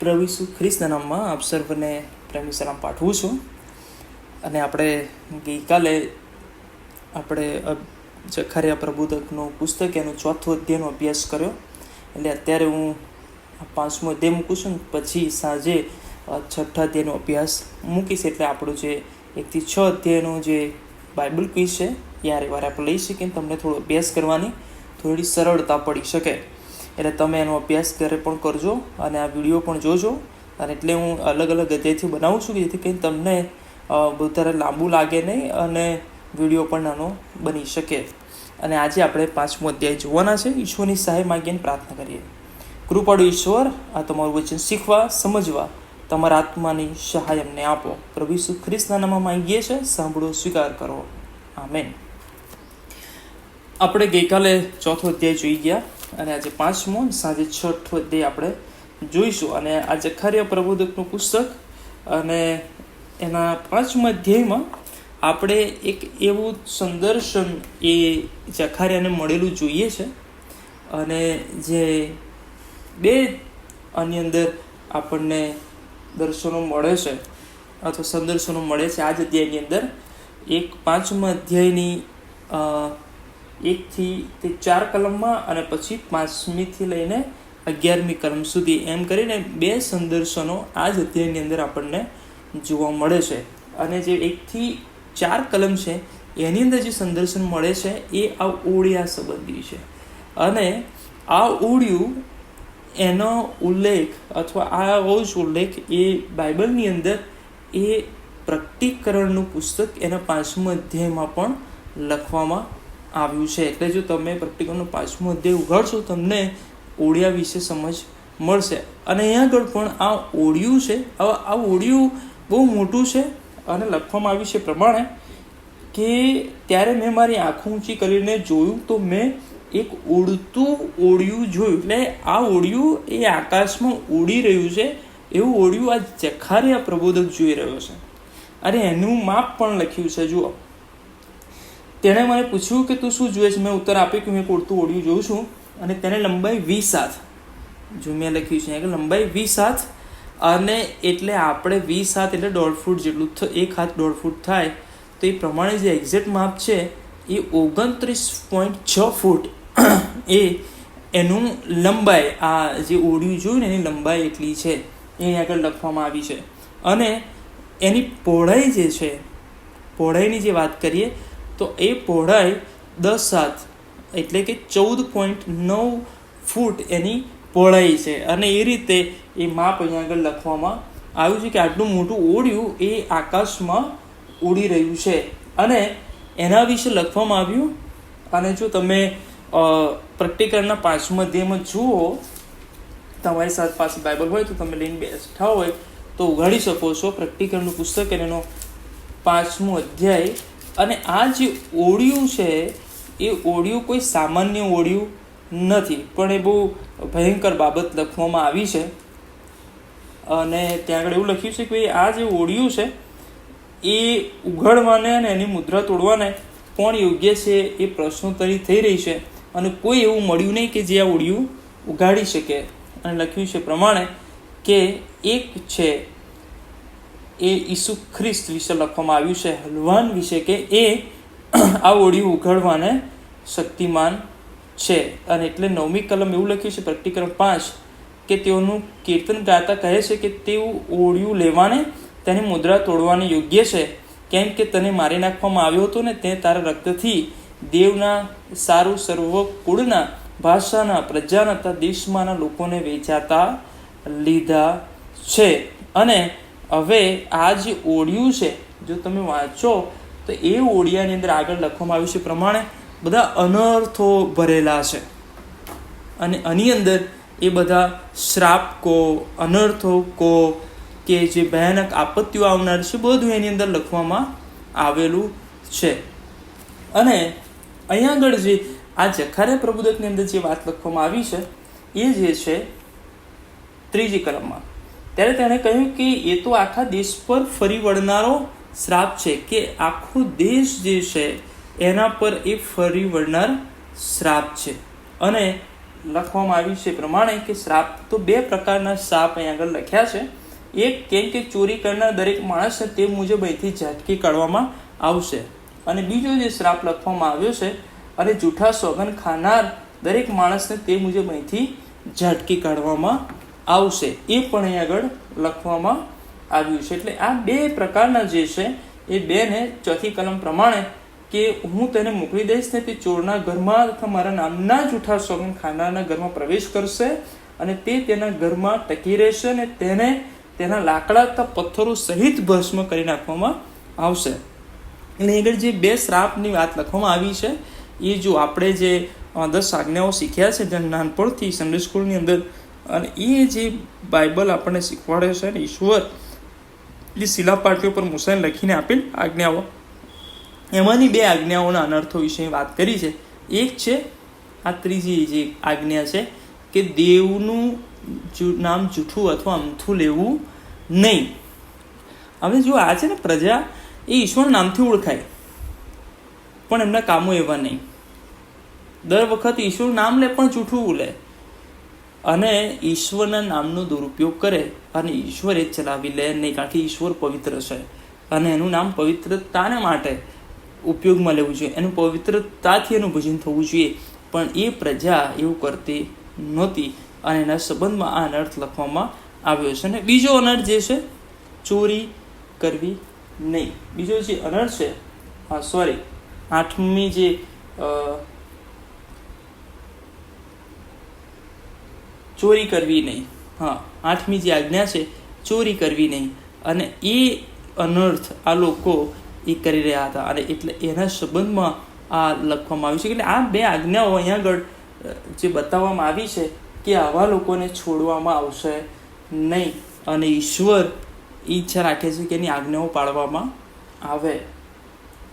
પ્રભુ ઈસુ ખ્રિસ્તના નામમાં આપ સર્વને પ્રેમી સલામ પાઠવું છું. અને આપણે ગઈકાલે જખારિયા પ્રબોધકનું પુસ્તક એનો 4થો અધ્યાયનો અભ્યાસ કર્યો. એટલે અત્યારે હું 5મો અધ્યાય મૂકું છું, પછી સાંજે 6થા અધ્યાયનો અભ્યાસ મૂકીશ. એટલે આપણું જે 1 થી 6 અધ્યાયનો જે બાઇબલ ક્વિઝ છે એ આ વાર આપણે લઈ શકીએ. તમને થોડો અભ્યાસ કરવાની થોડી સરળતા પડી શકે. એટલે તમે એનો અભ્યાસ ઘરે પણ કરજો અને આ વિડીયો પણ જોજો. અને એટલે હું અલગ અલગ અધ્યાયથી બનાવું છું, જેથી કરીને તમને બહુ ત્યારે લાંબુ લાગે નહીં અને વિડીયો પણ નાનો બની શકે. અને આજે આપણે 5મો અધ્યાય જોવાના છે. ઈશ્વરની સહાય માગીને પ્રાર્થના કરીએ. કૃપાળુ ઈશ્વર, આ તમારું વચન શીખવા સમજવા તમારા આત્માની સહાય અમને આપો. પ્રભુ ઈસુ ખ્રિસ્તના નામમાં માંગીએ છે, સાંભળો, સ્વીકાર કરો. આમેન. આપણે ગઈકાલે 4થો અધ્યાય જોઈ ગયા અને આજે 5મો, સાંજે 6થો અધ્યાય આપણે જોઈશું. અને આ જખારિયા પ્રબોધકનું પુસ્તક અને એના 5મા અધ્યાયમાં આપણે એક એવું સંદર્શન એ જખારિયાને મળેલું જોઈએ છે. અને જે બે આની અંદર આપણને દર્શનો મળે છે અથવા સંદર્શનો મળે છે આ જ અધ્યાયની અંદર. એક 5મા અધ્યાયની 1 થી 4 કલમમાં અને પછી 5મીથી લઈને 11મી કલમ સુધી એમ કરીને બે સંદર્શનો આ જ અધ્યાયની અંદર આપણને જોવા મળે છે. અને જે 1 થી 4 કલમ છે એની અંદર જે સંદર્શન મળે છે એ આ ઓળિયા સંબંધી છે. અને આ ઓળિયું એનો ઉલ્લેખ અથવા આવો જ ઉલ્લેખ એ બાઇબલની અંદર એ પ્રકટીકરણનું પુસ્તક એના 5મા અધ્યાયમાં પણ લખવામાં આવ્યું છે. એટલે જો તમે પ્રકટીકરણનો 5મો અધ્યાય ઉઘાડશો તમને ઓળિયા વિશે સમજ મળશે. અને અહીંયા આગળ પણ આ ઓળિયું છે, આ ઓળિયું બહુ મોટું છે અને લખવામાં આવ્યું છે પ્રમાણે કે ત્યારે મેં મારી આંખો ઊંચી કરીને જોયું તો મેં એક ઉડતું ઓળિયું જોયું. એટલે આ ઓળિયું એ આકાશમાં ઉડી રહ્યું છે એવું ઓળિયું આ જખારિયા પ્રબોધક જોઈ રહ્યો છે. અને એનું માપ પણ લખ્યું છે. જુઓ, તેણે મને પૂછ્યું કે તું શું જોઈએ છે? મેં ઉત્તર આપ્યો કે હું એક ઉડતું ઓળિયું જોઉં છું. અને તેને લંબાઈ 20 હાથ, જો મેં લખ્યું છે કે લંબાઈ 20 હાથ. અને એટલે આપણે 20 હાથ એટલે 1.5 ફૂટ જેટલું, 1 હાથ 1.5 ફૂટ થાય. તો એ પ્રમાણે જે એક્ઝેક્ટ માપ છે એ 29.6 ફૂટ એ એનું લંબાઈ, આ જે ઓળિયું જોયું ને એની લંબાઈ એટલી છે એ આગળ લખવામાં આવી છે. અને એની પહોળાઈ જે છે, પહોળાઈની જે વાત કરીએ તો એ પહોળાઈ 10 હાથ એટલે કે 14.9 ફૂટ એની પહોળાઈ છે. અને એ રીતે એ માપ અહીંયા આગળ લખવામાં આવ્યું છે કે આટલું મોટું ઓળિયું એ આકાશમાં ઉડી રહ્યું છે. અને એના વિશે લખવામાં આવ્યું. અને જો તમે પ્રકટીકરણના 5મા અધ્યાયમાં જુઓ, તમારી સાથે પાસે બાઇબલ હોય તો તમે લઈને બેઠા હોય તો ઉઘાડી શકો છો પ્રકટીકરણનું પુસ્તક અને એનો 5મો અધ્યાય. અને આ જે ઓળિયું છે એ ઓળિયું કોઈ સામાન્ય ઓળિયું નથી, પણ એ બહુ ભયંકર બાબત લખવામાં આવી છે. અને ત્યાં આગળ એવું લખ્યું છે કે આ જે ઓળિયું છે એ ઉઘાડવાને અને એની મુદ્રા તોડવાને કોણ યોગ્ય છે એ પ્રશ્નોત્તરી થઈ રહી છે. અને કોઈ એવું મળ્યું નહીં કે જે આ ઓળિયું ઉઘાડી શકે. અને લખ્યું છે પ્રમાણે કે એક છે એ ઈસુ ખ્રિસ્ત વિશે લખવામાં આવ્યું છે, હલવાન વિશે, કે એ આ ઓળિયું ઉઘાડવાને શક્તિમાન છે. અને એટલે 9મી કલમ એવું લખ્યું છે પ્રકટીકરણ 5 કે તેઓનું કીર્તન ગાતા કહે છે કે તેવું ઓળિયું લેવાને તેની મુદ્રા તોડવાને યોગ્ય છે, કેમ કે તને મારી નાખવામાં આવ્યો હતો ને તે તારા રક્તથી દેવના સારું સર્વ કુળના, ભાષાના, પ્રજાના તથા દેશમાંના લોકોને વેચાતા લીધા છે. અને હવે આ જે ઓળિયું છે જો તમે વાંચો તો એ ઓળિયાની અંદર આગળ લખવામાં આવ્યું છે પ્રમાણે બધા અનર્થો ભરેલા છે. અને આની અંદર એ બધા શ્રાપ કો, અનર્થો કો, કે જે ભયાનક આપત્તિઓ આવનાર છે બધું એની અંદર લખવામાં આવેલું છે. અને અહીંયા આગળ જે આ જખારિયા પ્રબોધકની અંદર જે વાત લખવામાં આવી છે એ જે છે 3જી કલમમાં, ત્યારે તેણે કહ્યું કે એ તો આખા દેશ પર ફરી વળનારો શ્રાપ છે, કે આખો દેશ જે છે એના પર એ ફરી વળનાર શ્રાપ છે. અને લખવામાં આવ્યું છે પ્રમાણે કે શ્રાપ તો 2 પ્રકારના શ્રાપ અહીં આગળ લખ્યા છે. એક કેમ કે ચોરી કરનાર દરેક માણસને તે મુજબ અહીંથી ઝાટકી કાઢવામાં આવશે, અને બીજો જે શ્રાપ લખવામાં આવ્યો છે અને જૂઠા સોગંદ ખાનાર દરેક માણસને તે મુજબ અહીંથી ઝાટકી કાઢવામાં આવશે, એ પણ અહીં આગળ લખવામાં આવ્યું છે. એટલે આ 2 પ્રકારના જે છે એ 2ને 4થી કલમ પ્રમાણે કે હું તેને મોકલી દઈશ ને તે ચોરના ઘરમાં તથા મારા નામના જૂઠા સોગંદ ખાનારના ઘરમાં પ્રવેશ કરશે અને તે તેના ઘરમાં ટકી રહેશે અને તેને તેના લાકડા તથા પથ્થરો સહિત ભસ્મ કરી નાખવામાં આવશે. એટલે આગળ જે 2 શ્રાપની વાત લખવામાં આવી છે એ જો આપણે જે 10 આજ્ઞાઓ શીખ્યા છે જેમ નાનપણથી સન્ડે સ્કૂલની અંદર, અને એ જે બાઇબલ આપણને શીખવાડે છે ને ઈશ્વર જે શિલાપાટીઓ પર મૂસાએ લખીને આપેલ આજ્ઞાઓ, એમાંની 2 આજ્ઞાઓના અનર્થો વિશે વાત કરી છે. એક છે આ ત્રીજી જે આજ્ઞા છે કે દેવનું નામ જૂઠું અથવા અમથું લેવું નહીં. હવે જો આ છે ને પ્રજા એ ઈશ્વરના નામથી ઓળખાય પણ એમના કામો એવા નહીં. દર વખત ઈશ્વરનું નામ લે પણ જૂઠું લે અને ઈશ્વરના નામનો દુરુપયોગ કરે અને ઈશ્વર એ ચલાવી લે નહીં, કારણ કે ઈશ્વર પવિત્ર છે અને એનું નામ પવિત્રતાને માટે ઉપયોગમાં લેવું જોઈએ, એનું પવિત્રતાથી એનું ભજન થવું જોઈએ. પણ એ પ્રજા એવું કરતી નહોતી અને એના સંબંધમાં આ અનર્થ લખવામાં આવ્યો છે. અને બીજો અનર્થ જે છે ચોરી કરવી નહીં. બીજો જે અનર્થ છે 8મી જે ચોરી કરવી નહીં, 8મી જે આજ્ઞા છે ચોરી કરવી નહીં, અને એ અનર્થ આ લોકો એ કરી રહ્યા હતા અને એટલે એના સંબંધમાં આ લખવામાં આવ્યું છે. એટલે આ 2 આજ્ઞાઓ અહીંયા આગળ જે બતાવવામાં આવી છે કે આવા લોકોને છોડવામાં આવશે નહીં અને ઈશ્વર ઈચ્છા રાખે છે કે એની આજ્ઞાઓ પાળવામાં આવે.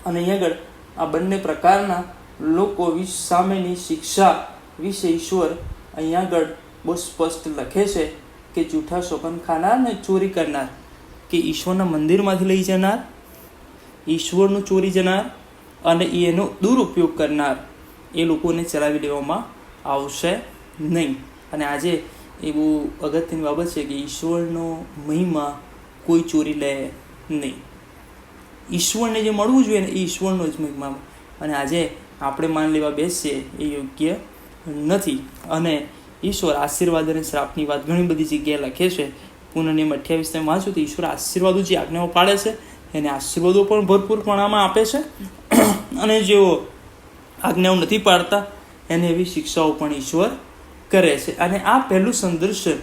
અને અહીંયા આગળ આ બંને પ્રકારના લોકો સામેની શિક્ષા વિશે ઈશ્વર અહીંયા આગળ બહુ સ્પષ્ટ લખે છે કે જૂઠા સોગંદ ખાનાર ને ચોરી કરનાર, કે ઈશ્વરના મંદિરમાંથી લઈ જનાર, ઈશ્વરનું ચોરી જનાર અને એનો દુરુપયોગ કરનાર, એ લોકોને ચલાવી લેવામાં આવશે નહીં. અને આજે એ બહુ અગત્યની બાબત છે કે ઈશ્વરનો મહિમા કોઈ ચોરી લે નહીં. ઈશ્વરને જે મળવું જોઈએ ને એ ઈશ્વરનો જ મહિમા, અને આજે આપણે માન લેવા બેસીએ એ યોગ્ય નથી. અને ઈશ્વર આશીર્વાદ અને શ્રાપની વાત ઘણી બધી જગ્યાએ લખે છે. પુનઃનિયમ 28 વાંચો તો ઈશ્વર આશીર્વાદો જે આજ્ઞાઓ પાડે છે એને આશીર્વાદો પણ ભરપૂરપણામાં આપે છે, અને જેઓ આજ્ઞાઓ નથી પાડતા એને એવી શિક્ષાઓ પણ ઈશ્વર કરે છે. અને આ પહેલું સંદર્શન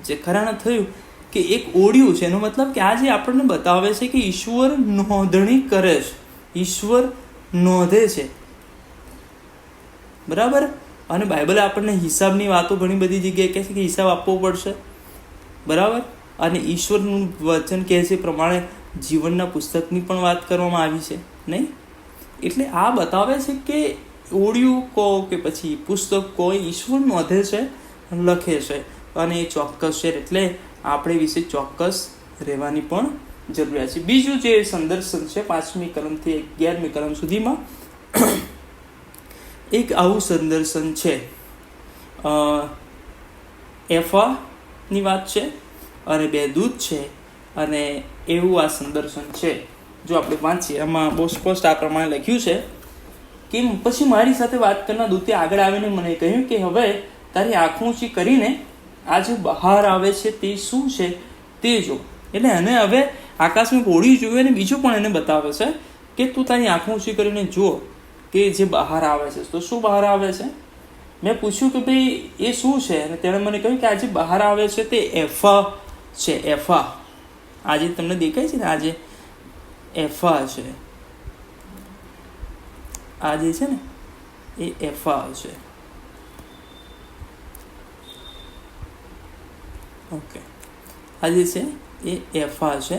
જે ખરાના થયું કે એક ઓડિયું છે, એનો મતલબ કે આ જે આપણને બતાવે છે કે ઈશ્વર નોંધણી કરે છે, ઈશ્વર નોંધે છે, બરાબર. અને બાઇબલ આપણને હિસાબની વાતો ઘણી બધી જગ્યાએ કહે છે કે હિસાબ આપવો પડશે, બરાબર. અને ઈશ્વરનું વચન કહે છે પ્રમાણે જીવનના પુસ્તકની પણ વાત કરવામાં આવી છે નહીં. એટલે આ બતાવે છે કે ઓડિયું કહો કે પછી પુસ્તક કહો, ઈશ્વર નોંધે છે, લખે છે અને એ ચોક્કસ છે. એટલે આપણે વિશે ચોક્કસ રહેવાની પણ જરૂરિયાત છે. બીજું જે સંદર્શન છે 5મી કલમથી 11મી કલમ સુધીમાં એક આવું સંદર્શન છે. એફાની વાત છે અને 2 દૂત છે અને એવું આ સંદર્શન છે. જો આપણે વાંચીએ એમાં બહુ સ્પષ્ટ આ પ્રમાણે લખ્યું છે કે પછી મારી સાથે વાત કરનાર દૂતે આગળ આવીને મને કહ્યું કે હવે તારી આંખો ઊંચી કરીને આ જે બહાર આવે છે તે શું છે તે જો. એટલે એને હવે આકાશમાં ઓળ્યું જોયું અને બીજું પણ એને બતાવે છે કે તું તારી આંખો ઊંચી કરીને જુઓ કે જે બહાર આવે છે. તો શું બહાર આવે છે? મેં પૂછ્યું કે ભાઈ એ શું છે, અને તેણે મને કહ્યું કે આ જે બહાર આવે છે તે એફા છે. એફા આજે તમને દેખાય છે ને, આજે એફા છે, આ જે છે ને એ એફા છે. ઓકે, આ જે છે એ એફા છે.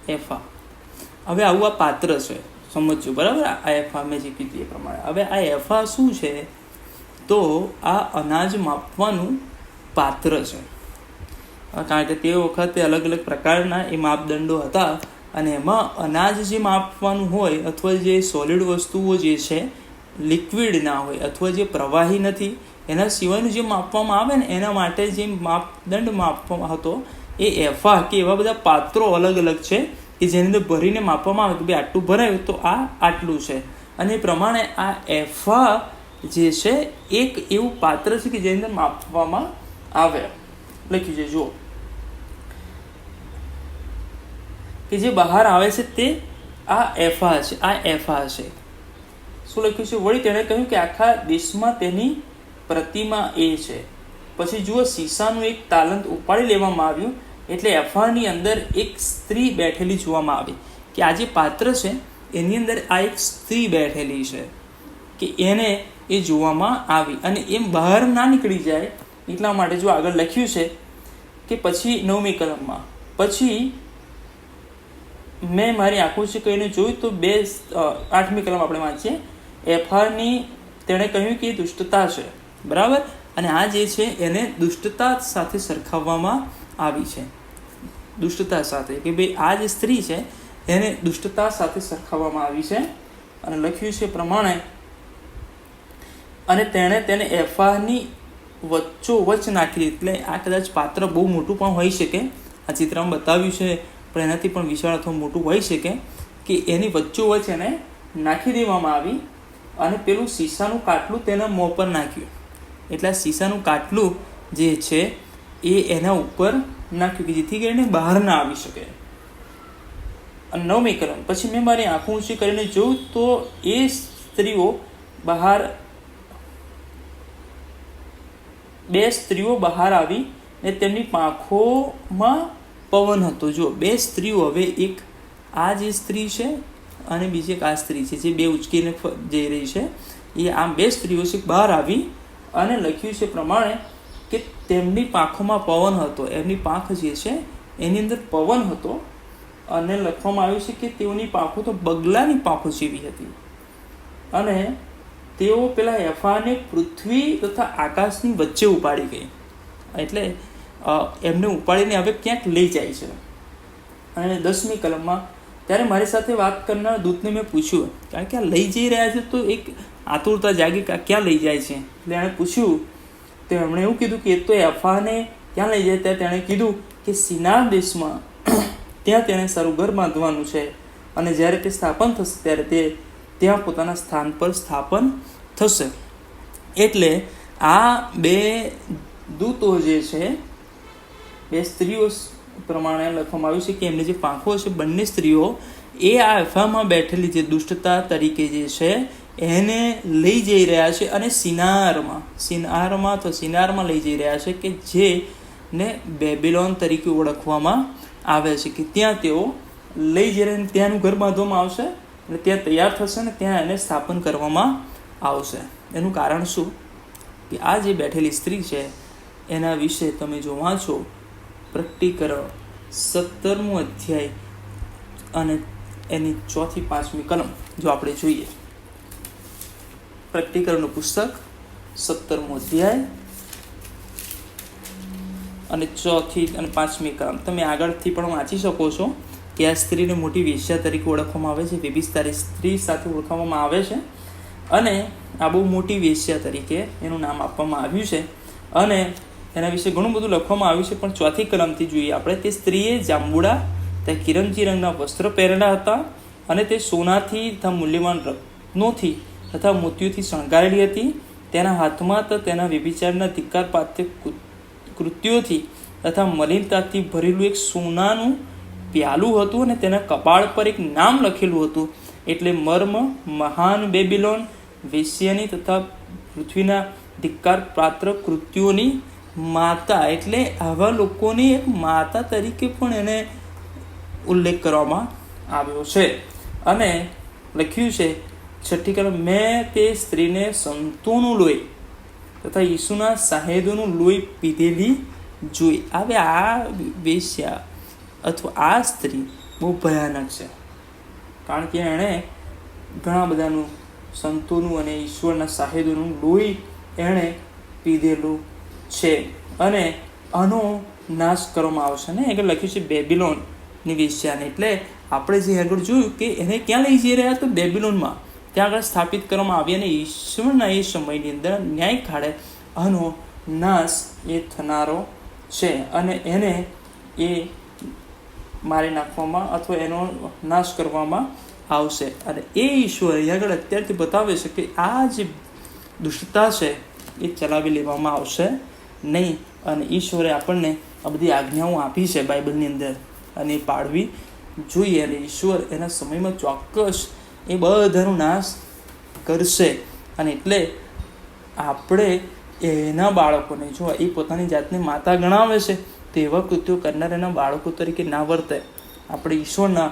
એફા હવે આવું આ પાત્ર છે, સમજજો, બરાબર. આ એફા મેં જે કીધું એ પ્રમાણે. હવે આ એફા શું છે? તો આ અનાજ માપવાનું પાત્ર છે, કારણ કે તે વખતે અલગ અલગ પ્રકારના એ માપદંડો હતા અને એમાં અનાજ જે માપવાનું હોય અથવા જે સોલિડ વસ્તુઓ જે છે લિક્વિડ ના હોય અથવા જે પ્રવાહી નથી, એના સિવાયનું જે માપવામાં આવે ને એના માટે જે માપદંડ માપવામાં હતો એ એફા કે એવા બધા પાત્રો અલગ અલગ છે કે જેની અંદર ભરીને માપવામાં આવે કે ભાઈ આટલું ભરાયું તો આ આટલું છે. અને એ પ્રમાણે આ એફા જે છે એક એવું પાત્ર છે કે જેની અંદર માપવામાં આવે. લખ્યું છે જુઓ કે જે બહાર આવે છે તે આ એફા છે. આ એફા છે. શું લખ્યું છે? વળી તેણે કહ્યું કે આખા દેશમાં તેની પ્રતિમા એ છે. પછી જુઓ સીસાનું એક તાલંત ઉપાડી લેવામાં આવ્યું એટલે એફાની અંદર એક સ્ત્રી બેઠેલી જોવામાં આવી. કે આ જે પાત્ર છે એની અંદર આ એક સ્ત્રી બેઠેલી છે કે એને એ જોવામાં આવી અને એમ બહાર ના નીકળી જાય એટલા માટે જો આગળ લખ્યું છે કે પછી 9મી કલમમાં પછી મેં મારી આંખોથી કહીને જોયું તો 8મી કલમ આપણે વાંચીએ. એફાની તેણે કહ્યું કે એ દુષ્ટતા છે, બરાબર, અને આ જે છે એને દુષ્ટતા સાથે સરખાવવામાં આવી છે. દુષ્ટતા સાથે કે ભાઈ આ જે સ્ત્રી છે એને દુષ્ટતા સાથે સરખાવવામાં આવી છે. અને લખ્યું છે પ્રમાણે અને તેણે તેને એફાની વચ્ચોવચ્ચ નાખી. એટલે આ કદાચ પાત્ર બહુ મોટું પણ હોઈ શકે, આ ચિત્રમાં બતાવ્યું છે પણ એનાથી પણ વિશાળ અથવા મોટું હોઈ શકે કે એની વચ્ચોવચ્ચ એને નાખી દેવામાં આવી અને પેલું શીશાનું કાટલું તેના મોં પર નાખ્યું. એટલે આ શીશાનું કાટલું જે છે એ એના ઉપર નાખ્યું કે જેથી કરીને બહાર ના આવી શકે. અને 9મી કલમ પછી મેં મારી આંખો ઊંચી કરીને જોયું તો એ સ્ત્રીઓ બહાર 2 સ્ત્રીઓ બહાર આવી ને તેમની પાંખોમાં પવન હતો. જો 2 સ્ત્રીઓ, હવે એક આ જે સ્ત્રી છે અને બીજી એક આ સ્ત્રી છે જે 2 ઉચકીને જઈ રહી છે. એ આમ 2 સ્ત્રીઓ છે બહાર આવી અને લખ્યું છે પ્રમાણે કે તેમની પાંખોમાં પવન હતો. એમની પાંખ જે છે એની અંદર પવન હતો અને લખવામાં આવ્યું છે કે તેઓની પાંખો તો બગલાની પાંખો જેવી હતી અને તેઓ પેલા એફાને પૃથ્વી તથા આકાશની વચ્ચે ઉપાડી ગઈ. એટલે એમને ઉપાડીને હવે ક્યાંક લઈ જાય છે. અને 10મી કલમમાં ત્યારે મારી સાથે વાત કરનાર દૂતને મેં પૂછ્યું, કારણ કે આ લઈ જઈ રહ્યા છે તો એક આતુરતા જાગી કે ક્યાં લઈ જાય છે. એટલે એણે પૂછ્યું તો એમણે એવું કીધું કે એ તો એફાને ક્યાં લઈ જાય. ત્યારે તેણે કીધું કે સિનાર દેશમાં ત્યાં તેણે સારું ઘર બાંધવાનું છે અને જ્યારે તે સ્થાપન થશે ત્યારે તે ત્યાં પોતાના સ્થાન પર સ્થાપન થશે. એટલે આ 2 દૂતો જે છે 2 સ્ત્રીઓ પ્રમાણે લખવામાં આવ્યું છે કે એમને જે પાંખો છે બંને સ્ત્રીઓ એ આ એફામાં બેઠેલી જે દુષ્ટતા તરીકે જે છે એને લઈ જઈ રહ્યા છે અને સિનારમાં લઈ જઈ રહ્યા છે કે જેને બેબીલોન તરીકે ઓળખવામાં આવે છે. કે ત્યાં તેઓ લઈ જઈ રહ્યા, ત્યાંનું ઘર બાંધવામાં આવશે અને ત્યાં તૈયાર થશે ને ત્યાં એને સ્થાપન કરવામાં આવશે. એનું કારણ શું કે આ જે બેઠેલી સ્ત્રી છે એના વિશે તમે જો વાંચો પ્રકટીકરણ 17મો અધ્યાય અને એની 4 થી 5મી કલમ જો આપણે જોઈએ. પ્રકટીકરણનું પુસ્તક 17મો અધ્યાય અને 4 થી 5મી કલમ તમે આગળથી પણ વાંચી શકો છો કે આ સ્ત્રીને મોટી વેશ્યા તરીકે ઓળખવામાં આવે છે, વ્યભિચારી સ્ત્રી સાથે ઓળખવામાં આવે છે અને આ બહુ મોટી વેશ્યા તરીકે એનું નામ આપવામાં આવ્યું છે. અને એના વિશે ઘણું બધું લખવામાં આવ્યું છે. પણ 4મી કલમથી જોઈએ આપણે. તે સ્ત્રીએ જાંબુડા તે કિરમજી રંગના વસ્ત્ર પહેરેલા હતા અને તે સોનાથી તથા મૂલ્યવાન રત્નોથી તથા મોતીઓથી શણગારેલી હતી. તેના હાથમાં તો તેના વ્યભિચારના ધિક્કાર પાત્ર કૃત્યોથી તથા મલિનતાથી ભરેલું એક સોનાનું પ્યાલું હતું અને તેના કપાળ પર એક નામ લખેલું હતું, એટલે મર્મ મહાન બેબીલોન, વેશ્યાની તથા પૃથ્વીના ધિક્કાર પાત્ર કૃત્યોની માતા. એટલે આવા લોકોની એક માતા તરીકે પણ એને ઉલ્લેખ કરવામાં આવ્યો છે. અને લખ્યું છે 6ઠી કલમ, મેં તે સ્ત્રીને સંતોનું લોહી તથા ઈસુના સાહેદોનું લોહી પીધેલી જોઈ. હવે આ વેશ્યા અથવા આ સ્ત્રી બહુ ભયાનક છે, કારણ કે એણે ઘણા બધાનું સંતોનું અને ઈશ્વરના સાહેદોનું લોહી એણે પીધેલું છે અને આનો નાશ કરવામાં આવશે ને. આગળ લખ્યું છે બેબીલોનની વેશ્યાને. એટલે આપણે જે આગળ જોયું કે એને ક્યાં લઈ જઈ રહ્યા તો બેબીલોનમાં. ત્યાં આગળ સ્થાપિત કરવામાં આવી અને ઈશ્વરના એ સમયની અંદર ન્યાય કાળે આનો નાશ એ થનારો છે અને એને એ મારી નાખવામાં અથવા એનો નાશ કરવામાં આવશે. અને એ ઈશ્વર અહીં આગળ અત્યારથી બતાવે છે કે આ જે દુષ્ટતા છે એ ચલાવી લેવામાં આવશે નહીં. અને ઈશ્વરે આપણને આ બધી આજ્ઞાઓ આપી છે બાઇબલની અંદર અને એ પાળવી જોઈએ. અને ઈશ્વર એના સમયમાં ચોક્કસ એ બધાનો નાશ કરશે. અને એટલે આપણે એના બાળકોને જો એ પોતાની જાતને માતા ગણાવે છે તો એવા કૃત્યો કરનાર એના બાળકો તરીકે ના વર્તે. આપણે ઈશ્વરના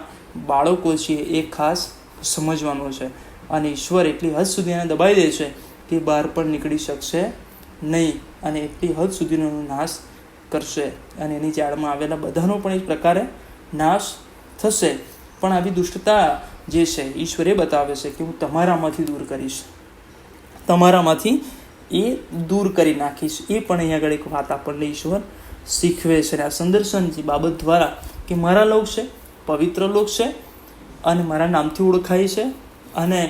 બાળકો છીએ એ ખાસ સમજવાનું છે. અને ઈશ્વર એટલી હદ સુધી એને દબાઈ દે છે કે બહાર પણ નીકળી શકશે નહીં અને એટલી હદ સુધીનો નાશ કરશે. અને એની જાળમાં આવેલા બધાનો પણ એક પ્રકારે નાશ થશે. પણ આવી દુષ્ટતા જે છે ઈશ્વર એ બતાવે છે કે હું તમારામાંથી દૂર કરીશ, તમારામાંથી એ દૂર કરી નાખીશ. એ પણ અહીંયા આગળ એક વાત આપણને ઈશ્વર શીખવે છે. અને આ સંદર્શનની બાબત દ્વારા કે મારા લોક છે, પવિત્ર લોક છે અને મારા નામથી ઓળખાય છે અને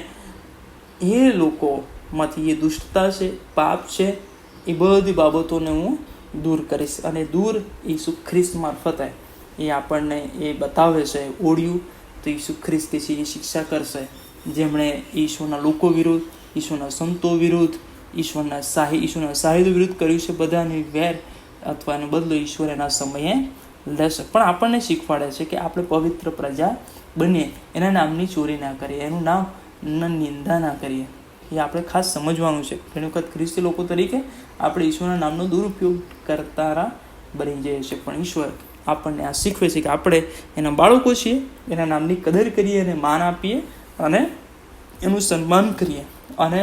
એ લોકોમાંથી એ દુષ્ટતા છે, પાપ છે, એ બધી બાબતોને હું દૂર કરીશ. અને દૂર ઈસુ ખ્રિસ્ત મારફતે એ આપણને એ બતાવે છે. ઓળ્યું તો ઈસુ ખ્રિસ્ત છે એ શિક્ષા કરશે. જેમણે ઈશ્વરના લોકો વિરુદ્ધ, ઈશ્વરના સંતો વિરુદ્ધ, ઈશ્વરના સાહિદો વિરુદ્ધ કર્યું છે, બધાની વેર અથવા એનો બદલો ઈશ્વર એના સમયે લેશે. પણ આપણને શીખવાડે છે કે આપણે પવિત્ર પ્રજા બનીએ, એના નામની ચોરી ના કરીએ, એનું નામ નિંદા ના કરીએ. એ આપણે ખાસ સમજવાનું છે. ઘણી વખત ખ્રિસ્તી લોકો તરીકે આપણે ઈશ્વરના નામનો દુરુપયોગ કરતા બની જઈએ છીએ. પણ ઈશ્વર આપણને આ શીખવે છે કે આપણે એના બાળકો છીએ, એના નામની કદર કરીએ, એને માન આપીએ અને એનું સન્માન કરીએ અને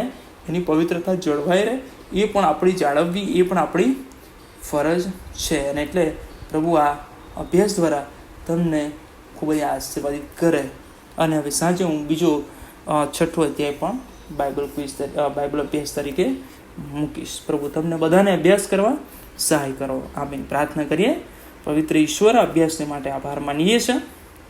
એની પવિત્રતા જળવાઈ રહે એ પણ આપણી જાળવવી, એ પણ આપણી ફરજ છે. અને એટલે પ્રભુ આ અભ્યાસ દ્વારા તમને ખૂબ જ આશીર્વાદિત કરે. અને હવે સાંજે હું બીજો 6થો અધ્યાય પણ બાઇબલ અભ્યાસ તરીકે મૂકીશ. પ્રભુ તમને બધાને અભ્યાસ કરવા સહાય કરો. આમીન. પ્રાર્થના કરીએ. પવિત્ર ઈશ્વર અભ્યાસને માટે આભાર માનીએ છીએ.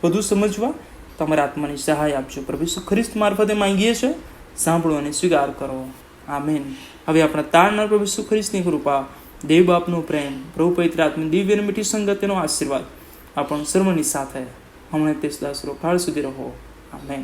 વધુ સમજવા તમારા આત્માની સહાય આપજો. પ્રભુ ઈસુ ખ્રિસ્ત મારફતે માંગીએ છીએ. સાંભળો અને સ્વીકાર કરો. આમીન. હવે આપણા તારનાર પ્રભુ ઈસુ ખ્રિસ્તની કૃપા, દેવ બાપનો પ્રેમ, પ્રભુ પવિત્ર આત્માની દિવ્ય અને મીઠી સંગતનો આશીર્વાદ આપણ સર્વની સાથે હમણાં તે સદાસરો કાળ સુધી રહો. આમેન.